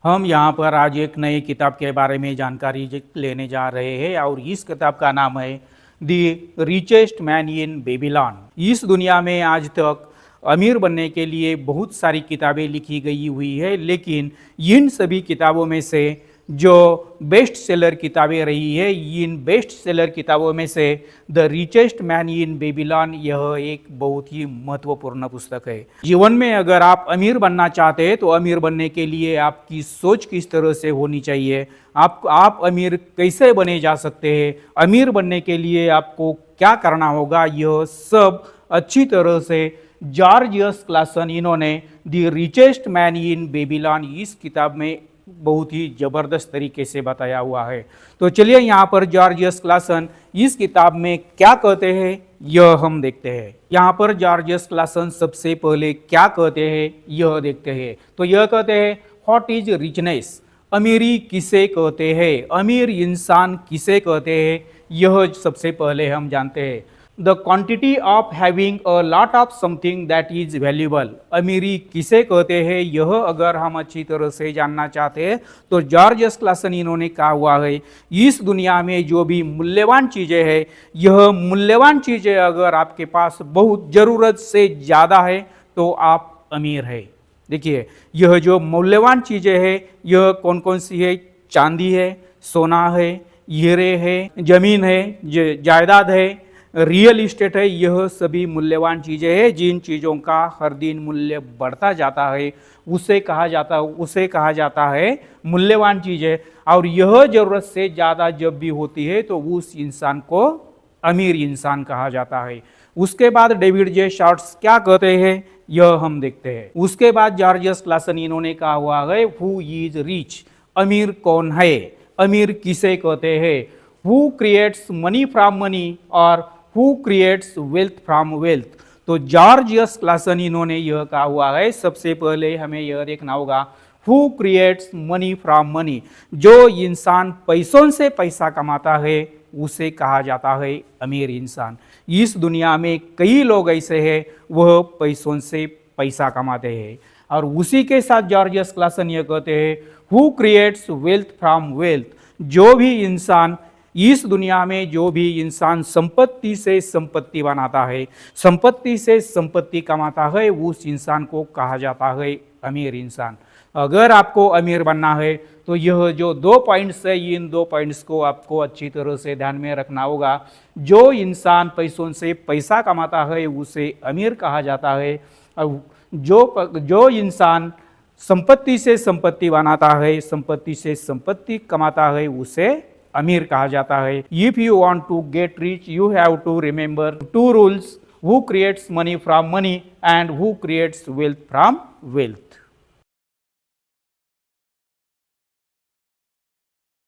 हम यहाँ पर आज एक नई किताब के बारे में जानकारी लेने जा रहे हैं और इस किताब का नाम है the richest man in Babylon. इस दुनिया में आज तक अमीर बनने के लिए बहुत सारी किताबें लिखी गई हुई है, लेकिन इन सभी किताबों में से जो बेस्ट सेलर किताबें रही है, इन बेस्ट सेलर किताबों में से the richest man in Babylon यह एक बहुत ही महत्वपूर्ण पुस्तक है। जीवन में अगर आप अमीर बनना चाहते हैं तो अमीर बनने के लिए आपकी सोच किस तरह से होनी चाहिए, आप अमीर कैसे बने जा सकते हैं, अमीर बनने के लिए आपको क्या करना होगा, यह सब अच्छी तरह से जॉर्ज एस क्लासन इन्होंने the richest man in Babylon इस किताब में बहुत ही ज़बरदस्त तरीके से बताया हुआ है। तो चलिए यहाँ पर जॉर्ज एस क्लासन इस किताब में क्या कहते हैं यह हम देखते हैं। यहाँ पर जॉर्ज एस क्लासन सबसे पहले क्या कहते हैं यह देखते हैं। तो यह कहते हैं, व्हाट इज रिचनेस, अमीरी किसे कहते हैं, अमीर इंसान किसे कहते हैं, यह सबसे पहले हम जानते हैं। The quantity of having a lot of something that is valuable, अमीरी किसे कहते हैं यह अगर हम अच्छी तरह से जानना चाहते हैं तो जॉर्ज एस क्लासन इन्होंने कहा हुआ है, इस दुनिया में जो भी मूल्यवान चीज़ें हैं, यह मूल्यवान चीज़ें अगर आपके पास बहुत ज़रूरत से ज़्यादा है तो आप अमीर है। देखिए, यह जो मूल्यवान चीज़ें हैं यह कौन कौन सी है, चांदी है, सोना है, हीरे है, ज़मीन है, जायदाद है, रियल इस्टेट है, यह सभी मूल्यवान चीज़ें हैं। जिन चीज़ों का हर दिन मूल्य बढ़ता जाता है उसे कहा जाता है मूल्यवान चीज़ें, और यह ज़रूरत से ज़्यादा जब भी होती है तो उस इंसान को अमीर इंसान कहा जाता है। उसके बाद डेविड जे शॉर्ट्स क्या कहते हैं यह हम देखते हैं। उसके बाद जॉर्ज एस क्लासन इन्होंने कहा हुआ है, हु इज रिच, अमीर कौन है, अमीर किसे कहते हैं, who creates money from money और who creates wealth from wealth. तो जॉर्ज एस क्लासन इन्होंने यह कहा हुआ है, सबसे पहले हमें यह देखना होगा who creates money from money, जो इंसान पैसों से पैसा कमाता है उसे कहा जाता है अमीर इंसान। इस दुनिया में कई लोग ऐसे हैं वह पैसों से पैसा कमाते हैं, और उसी के साथ जॉर्ज एस क्लासन यह कहते हैं who creates wealth from wealth, जो भी इंसान इस दुनिया में जो भी इंसान संपत्ति से संपत्ति बनाता है, संपत्ति से संपत्ति कमाता है, उस इंसान को कहा जाता है अमीर इंसान। अगर आपको अमीर बनना है तो यह जो 2 पॉइंट्स है, इन 2 पॉइंट्स को आपको अच्छी तरह से ध्यान में रखना होगा। जो इंसान पैसों से पैसा कमाता है उसे अमीर कहा जाता है, और जो इंसान संपत्ति से संपत्ति बनाता है, संपत्ति से संपत्ति कमाता है, उसे अमीर कहा जाता है। If you want to get rich you have to remember 2 rules, who creates money from money and who creates wealth from wealth.